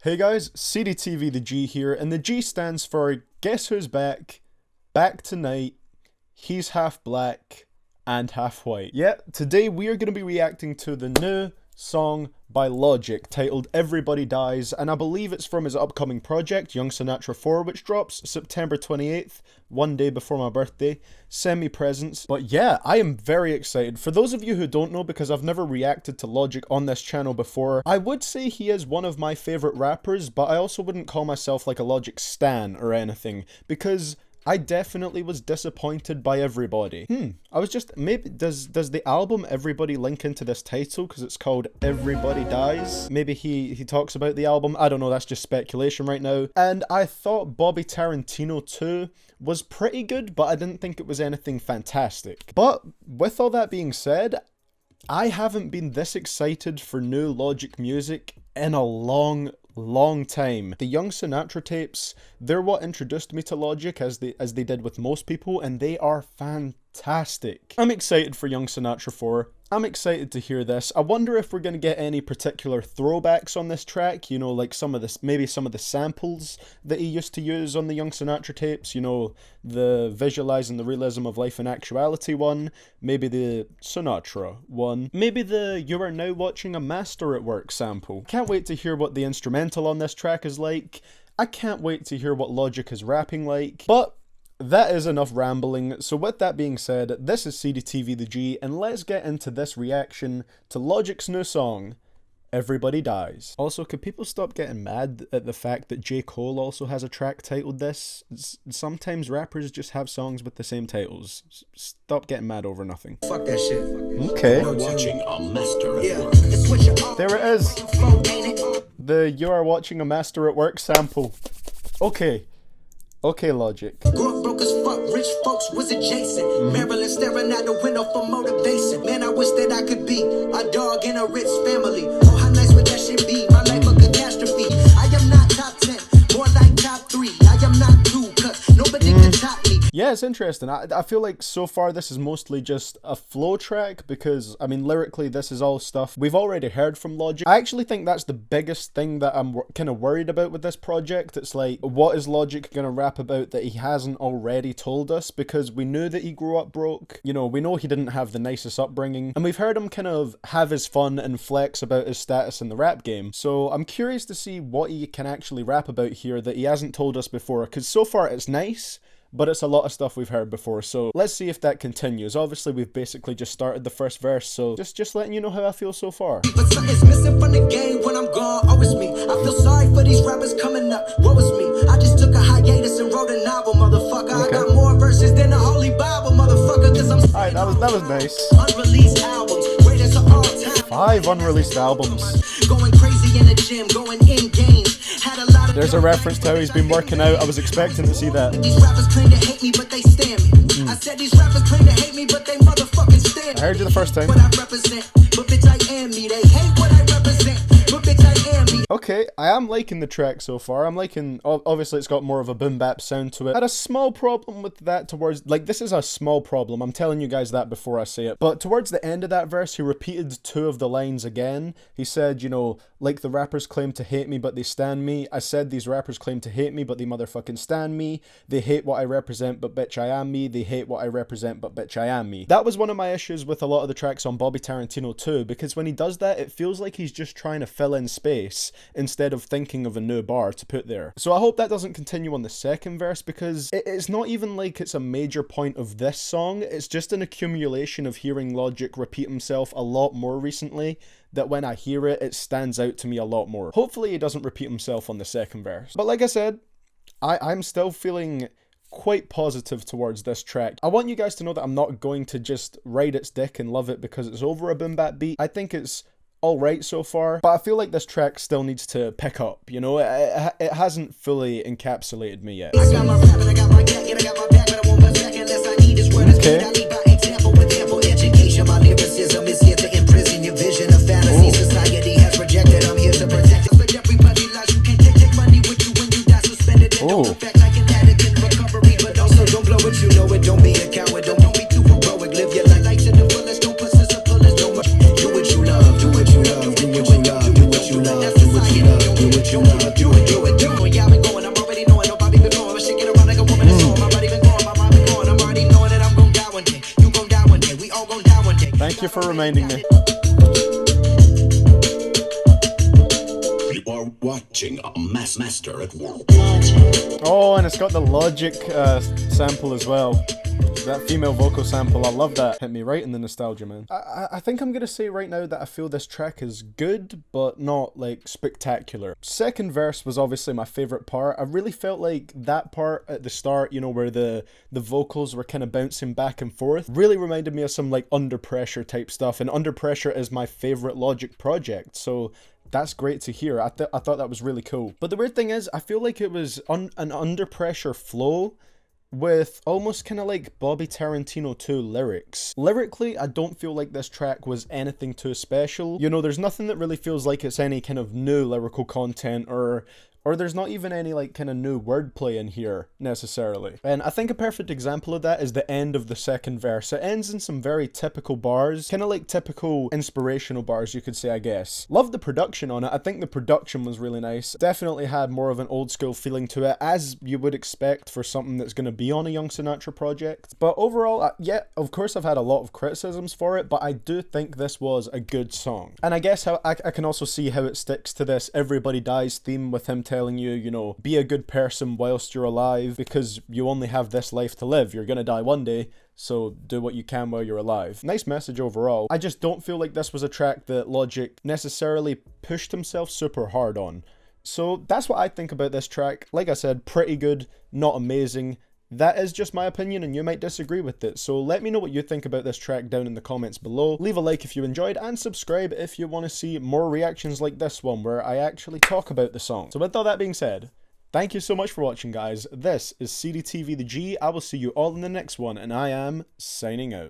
Hey guys, CDTVThaG here, and the G stands for Guess Who's Back, Back Tonight, He's Half Black, and Half White. Yeah, today we are going to be reacting to the new song by Logic titled Everybody Dies, and I believe it's from his upcoming project, Young Sinatra 4, which drops September 28th, one day before my birthday. Send me presents. But yeah, I am very excited. For those of you who don't know, because I've never reacted to Logic on this channel before, I would say he is one of my favorite rappers, but I also wouldn't call myself like a Logic stan or anything, because I definitely was disappointed by Everybody. I was just, maybe, does the album Everybody link into this title because it's called Everybody Dies? Maybe he talks about the album, I don't know, that's just speculation right now. And I thought Bobby Tarantino 2 was pretty good, but I didn't think it was anything fantastic. But with all that being said, I haven't been this excited for new Logic music in a long time. The Young Sinatra tapes, they're what introduced me to Logic, as they did with most people, and they are fantastic. I'm excited for Young Sinatra 4. I'm excited to hear this. I wonder if we're going to get any particular throwbacks on this track, you know, like maybe some of the samples that he used to use on the Young Sinatra tapes, you know, the Visualizing the Realism of Life in Actuality one, maybe the Sinatra one, maybe the You Are Now Watching a Master at Work sample. Can't wait to hear what the instrumental on this track is like. I can't wait to hear what Logic is rapping like, but that is enough rambling. So with that being said, this is CDTVThaG, and let's get into this reaction to Logic's new song, Everybody Dies. Also, could people stop getting mad at the fact that J. Cole also has a track titled this? Sometimes rappers just have songs with the same titles. Stop getting mad over nothing. Fuck that shit. Okay. Watching a master at work. There it is. The You Are Watching a Master at Work sample. Okay. Okay, Logic. Grew up broke as fuck, rich folks was adjacent. Maryland staring out the window for motivation. Man, I wish that I could be a dog in a rich family. Oh, how nice would that shit be? My life a catastrophe. I am not top 10, more like top 3. I am not 2, cause nobody can top me. Yeah, it's interesting. I feel like so far this is mostly just a flow track because, I mean, lyrically this is all stuff we've already heard from Logic. I actually think that's the biggest thing that I'm kind of worried about with this project. It's like, what is Logic going to rap about that he hasn't already told us? Because we knew that he grew up broke. You know, we know he didn't have the nicest upbringing. And we've heard him kind of have his fun and flex about his status in the rap game. So I'm curious to see what he can actually rap about here that he hasn't told us before. Because so far it's nice, but it's a lot of stuff we've heard before, so let's see if that continues. Obviously, we've basically just started the first verse, so just letting you know how I feel so far. But something's missing from the game when I'm gone, always me. I feel sorry for these rappers coming up, what was me? I just took a hiatus and wrote a novel, motherfucker. Okay. I got more verses than the Holy Bible, motherfucker, cause I'm alright, that was nice. Unreleased albums, greatest of all time. 5 unreleased albums. Going crazy in the gym, going in games. There's a reference to how he's been working out. I was expecting to see that. These rappers claim to hate me, but they stand me. I said these rappers claim to hate me, but they motherfucking stand me. I heard you the first time. What I represent, but bitch I am me. They hate what I represent, but bitch I am me. Okay, I am liking the track so far. I'm liking, obviously it's got more of a boom bap sound to it. I had a small problem with that towards, like, this is a small problem. I'm telling you guys that before I say it. But towards the end of that verse, he repeated 2 of the lines again. He said, you know, like the rappers claim to hate me, but they stand me. I said these rappers claim to hate me, but they motherfucking stand me. They hate what I represent, but bitch I am me. They hate what I represent, but bitch I am me. That was one of my issues with a lot of the tracks on Bobby Tarantino 2, because when he does that, it feels like he's just trying to fill in space instead of thinking of a new bar to put there. So I hope that doesn't continue on the second verse, because it's not even like it's a major point of this song. It's just an accumulation of hearing Logic repeat himself a lot more recently, that when I hear it, it stands out to me a lot more. Hopefully he doesn't repeat himself on the second verse. But like I said, I'm still feeling quite positive towards this track. I want you guys to know that I'm not going to just ride its dick and love it because it's over a boom bap beat. I think it's alright so far, but I feel like this track still needs to pick up, you know? It hasn't fully encapsulated me yet. Okay. Oh. Do what you love, do what you love, do what you love, do what you love, do what you love. do it, do it, do it. Yeah, I've been going, I'm already knowing, nobody been going. Shit get around like a woman, that's all. My body been going, my mind been going. I'm already knowing that I'm gon' die one day. You gon' die one day, we all gon' die one day. Thank you for reminding me. You are watching a master at work. Oh, and it's got the Logic sample as well. That female vocal sample, I love that. Hit me right in the nostalgia, man. I think I'm gonna say right now that I feel this track is good, but not, like, spectacular. Second verse was obviously my favorite part. I really felt like that part at the start, you know, where the vocals were kind of bouncing back and forth, really reminded me of some, like, Under Pressure type stuff, and Under Pressure is my favorite Logic project, so that's great to hear. I thought that was really cool. But the weird thing is, I feel like it was an Under Pressure flow with almost kind of like Bobby Tarantino 2 lyrics. Lyrically, I don't feel like this track was anything too special. You know, there's nothing that really feels like it's any kind of new lyrical content, or there's not even any like kind of new wordplay in here necessarily. And I think a perfect example of that is the end of the second verse. It ends in some very typical bars, kind of like typical inspirational bars, you could say, I guess. Love the production on it. I think the production was really nice. Definitely had more of an old school feeling to it, as you would expect for something that's going to be on a Young Sinatra project. But overall, yeah, of course I've had a lot of criticisms for it, but I do think this was a good song. And I guess how I can also see how it sticks to this Everybody Dies theme, with him telling you, you know, be a good person whilst you're alive, because you only have this life to live. You're gonna die one day, so do what you can while you're alive. Nice message overall. I just don't feel like this was a track that Logic necessarily pushed himself super hard on. So that's what I think about this track. Like I said, pretty good, not amazing. That is just my opinion, and you might disagree with it, so let me know what you think about this track down in the comments below. Leave a like if you enjoyed, and subscribe if you want to see more reactions like this one, where I actually talk about the song. So with all that being said, thank you so much for watching, guys. This is CDTVThaG. I will see you all in the next one, and I am signing out.